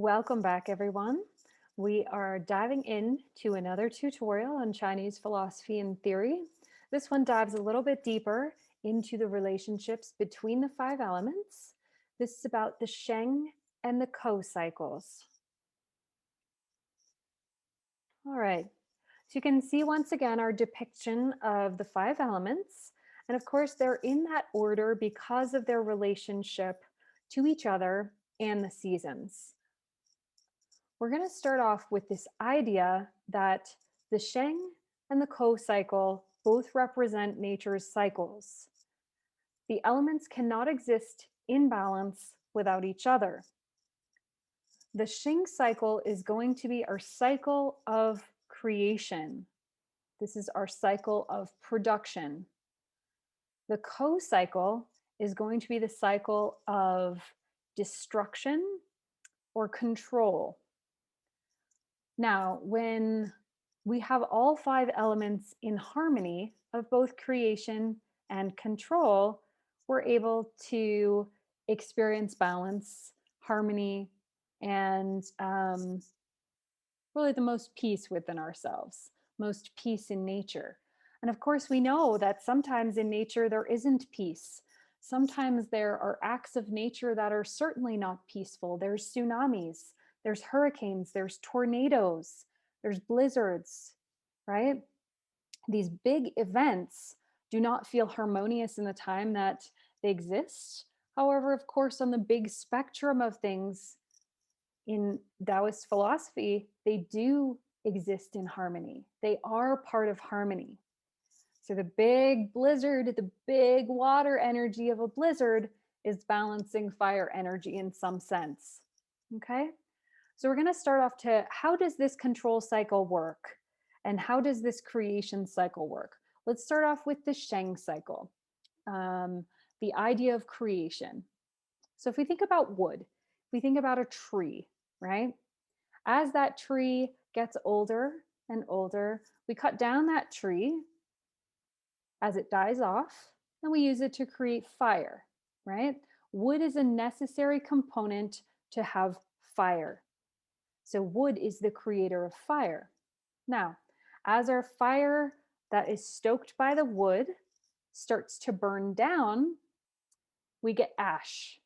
Welcome back, everyone. We are diving into another tutorial on Chinese philosophy and theory. This one dives a little bit deeper into the relationships between the five elements. This is about the Sheng and the Ko cycles. All right, so you can see once again our depiction of the five elements. And of course, they're in that order because of their relationship to each other and the seasons. We're going to start off with this idea that the Sheng and the Ko cycle both represent nature's cycles. The elements cannot exist in balance without each other. The Sheng cycle is going to be our cycle of creation. This is our cycle of production. The Ko cycle is going to be the cycle of destruction or control. Now, when we have all five elements in harmony of both creation and control, we're able to experience balance, harmony, and really the most peace within ourselves, most peace in nature. And of course, we know that sometimes in nature there isn't peace. Sometimes there are acts of nature that are certainly not peaceful. There's tsunamis, there's hurricanes, there's tornadoes, there's blizzards, right? These big events do not feel harmonious in the time that they exist. However, of course, on the big spectrum of things in Taoist philosophy, they do exist in harmony. They are part of harmony. So the big blizzard, the big water energy of a blizzard is balancing fire energy in some sense. Okay? So we're going to start off to how does this control cycle work? And how does this creation cycle work? Let's start off with the Sheng cycle, the idea of creation. So if we think about wood, we think about a tree, right? As that tree gets older and older, we cut down that tree as it dies off, and we use it to create fire, right? Wood is a necessary component to have fire. So wood is the creator of fire. Now, as our fire that is stoked by the wood starts to burn down, we get ash.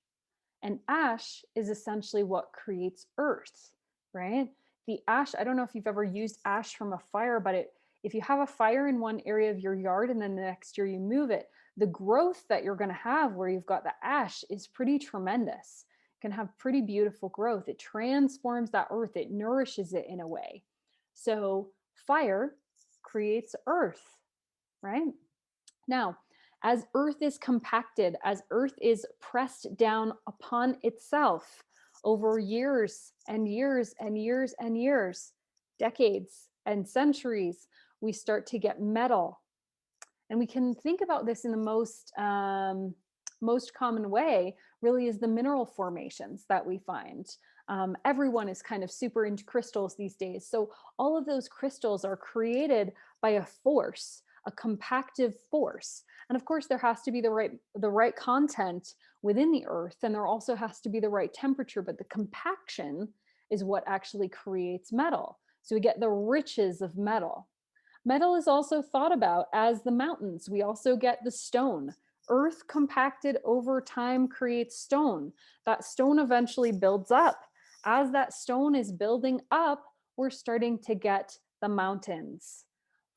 And ash is essentially what creates earth, right? The ash, I don't know if you've ever used ash from a fire, but if you have a fire in one area of your yard and then the next year you move it, the growth that you're going to have where you've got the ash is pretty tremendous. Can have pretty beautiful growth. It transforms that earth, it nourishes it in a way. So fire creates earth, right? Now, as earth is compacted, as earth is pressed down upon itself over years and years and years and years, decades and centuries, we start to get metal. And we can think about this in the most common way really is the mineral formations that we find. Everyone is kind of super into crystals these days. So all of those crystals are created by a force, a compactive force. And of course, there has to be the right content within the earth, and there also has to be the right temperature, but the compaction is what actually creates metal. So we get the riches of metal. Metal is also thought about as the mountains. We also get the stone. Earth compacted over time creates stone. That stone eventually builds up. As that stone is building up, we're starting to get the mountains.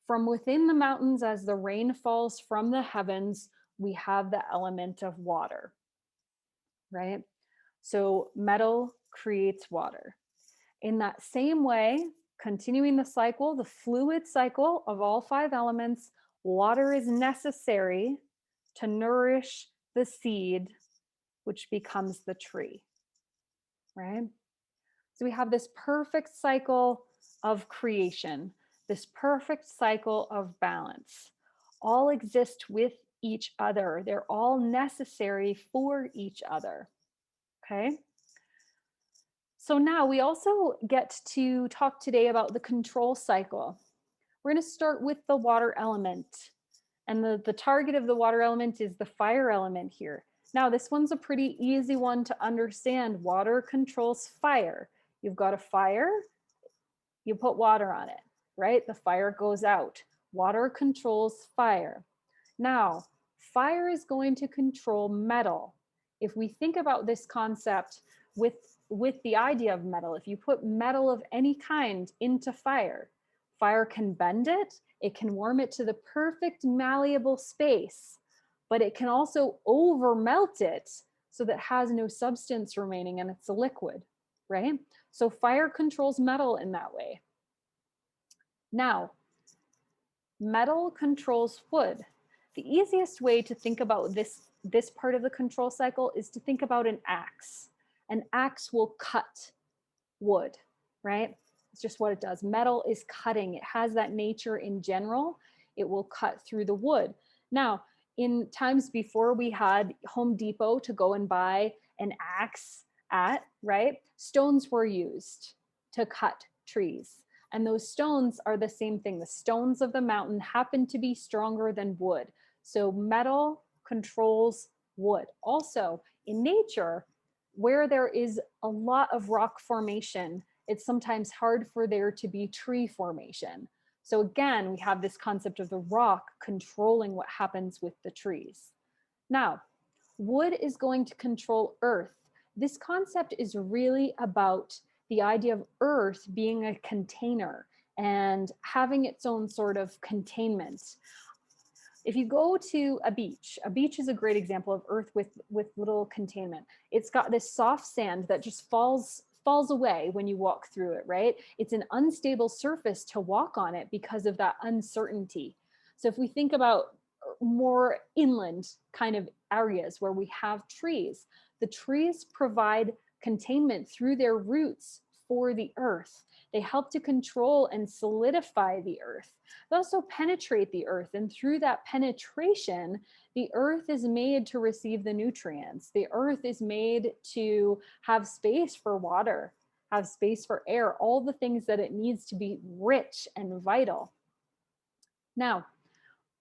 From within the mountains, as the rain falls from the heavens, we have the element of water, right? So metal creates water. In that same way, continuing the cycle, the fluid cycle of all five elements, water is necessary to nourish the seed, which becomes the tree, right? So we have this perfect cycle of creation, this perfect cycle of balance. All exist with each other. They're all necessary for each other, okay? So now we also get to talk today about the control cycle. We're going to start with the water element. And the target of the water element is the fire element here. Now, this one's a pretty easy one to understand. Water controls fire. You've got a fire, you put water on it, right? The fire goes out. Water controls fire. Now, fire is going to control metal. If we think about this concept with the idea of metal, if you put metal of any kind into fire, fire can bend it, it can warm it to the perfect malleable space, but it can also over melt it so that it has no substance remaining and it's a liquid, right? So fire controls metal in that way. Now, metal controls wood. The easiest way to think about this part of the control cycle is to think about an axe. An axe will cut wood, right? It's just what it does. Metal is cutting. It has that nature in general. It will cut through the wood. Now, in times before we had Home Depot to go and buy an axe at, right? Stones were used to cut trees. And those stones are the same thing. The stones of the mountain happen to be stronger than wood. So metal controls wood. Also, in nature, where there is a lot of rock formation, it's sometimes hard for there to be tree formation. So again, we have this concept of the rock controlling what happens with the trees. Now, wood is going to control earth. This concept is really about the idea of earth being a container and having its own sort of containment. If you go to a beach is a great example of earth with little containment. It's got this soft sand that just falls away when you walk through it, right? It's an unstable surface to walk on it because of that uncertainty. So if we think about more inland kind of areas where we have trees, the trees provide containment through their roots for the earth. They help to control and solidify the earth. They also penetrate the earth, and through that penetration, the earth is made to receive the nutrients. The earth is made to have space for water, have space for air, all the things that it needs to be rich and vital. Now,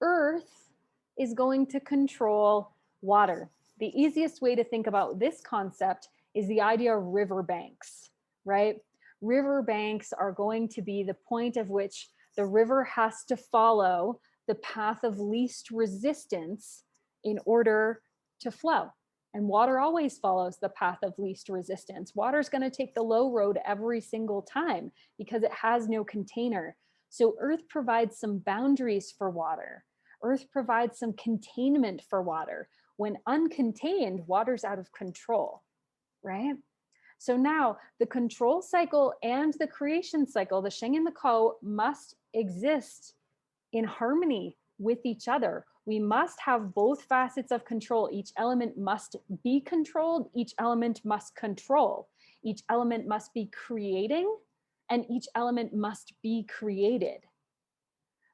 earth is going to control water. The easiest way to think about this concept is the idea of riverbanks, right? Riverbanks are going to be the point of which the river has to follow the path of least resistance in order to flow. And water always follows the path of least resistance. Water is going to take the low road every single time because it has no container. So earth provides some boundaries for water. Earth provides some containment for water. When uncontained, water's out of control, right? So now the control cycle and the creation cycle, the Sheng and the Ko, must exist in harmony with each other. We must have both facets of control. Each element must be controlled. Each element must control. Each element must be creating, and each element must be created.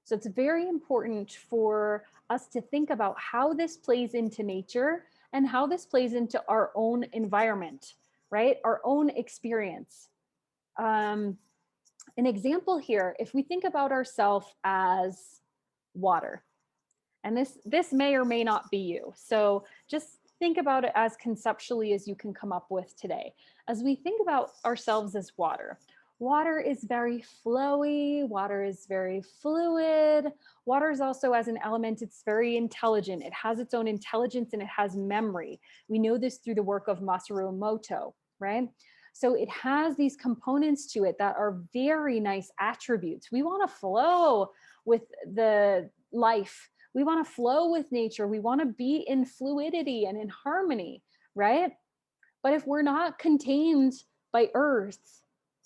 So it's very important for us to think about how this plays into nature and how this plays into our own environment, right? Our own experience. An example here, if we think about ourselves as water, and this may or may not be you. So just think about it as conceptually as you can come up with today. As we think about ourselves as water, water is very flowy, water is very fluid. Water is also, as an element, it's very intelligent. It has its own intelligence and it has memory. We know this through the work of Masaru Emoto, right? So it has these components to it that are very nice attributes. We want to flow with the life. We want to flow with nature. We want to be in fluidity and in harmony, right? But if we're not contained by earth,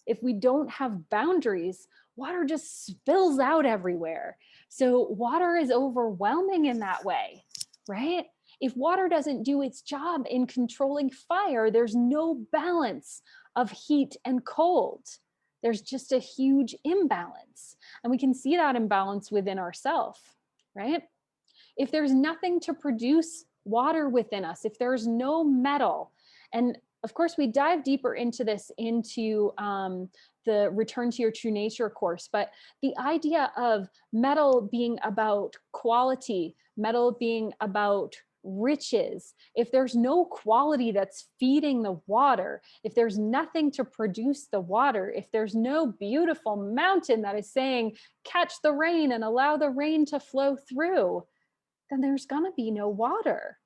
if we don't have boundaries, water just spills out everywhere. So water is overwhelming in that way, right? If water doesn't do its job in controlling fire, there's no balance of heat and cold. There's just a huge imbalance. And we can see that imbalance within ourselves, right? If there's nothing to produce water within us, if there's no metal, and of course we dive deeper into this into the Return to Your True Nature course, but the idea of metal being about quality, metal being about riches, if there's no quality that's feeding the water, if there's nothing to produce the water, if there's no beautiful mountain that is saying, catch the rain and allow the rain to flow through, then there's going to be no water.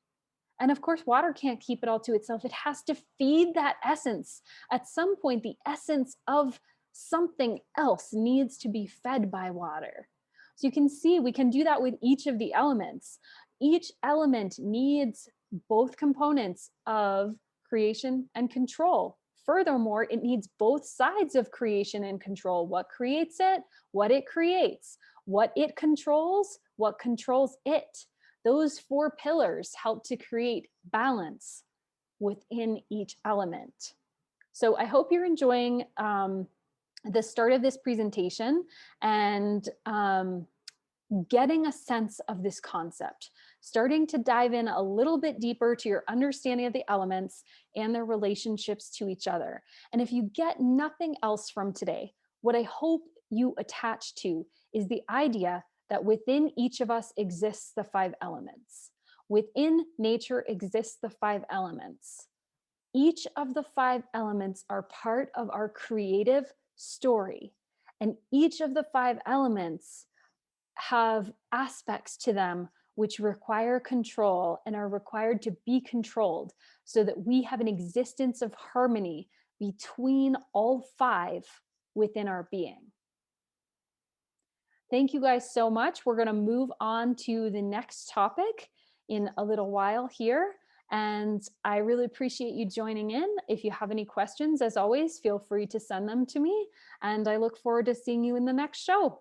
And of course, water can't keep it all to itself. It has to feed that essence. At some point, the essence of something else needs to be fed by water. So you can see we can do that with each of the elements. Each element needs both components of creation and control. Furthermore, it needs both sides of creation and control. What creates it, what it creates, what it controls, what controls it. Those four pillars help to create balance within each element. So I hope you're enjoying the start of this presentation and getting a sense of this concept, starting to dive in a little bit deeper to your understanding of the elements and their relationships to each other. And if you get nothing else from today, what I hope you attach to is the idea that within each of us exists the 5 elements. Within nature exists the 5 elements. Each of the 5 elements are part of our creative story. And each of the 5 elements have aspects to them which require control and are required to be controlled so that we have an existence of harmony between all 5 within our being. Thank you guys so much. We're going to move on to the next topic in a little while here. And I really appreciate you joining in. If you have any questions, as always, feel free to send them to me. And I look forward to seeing you in the next show.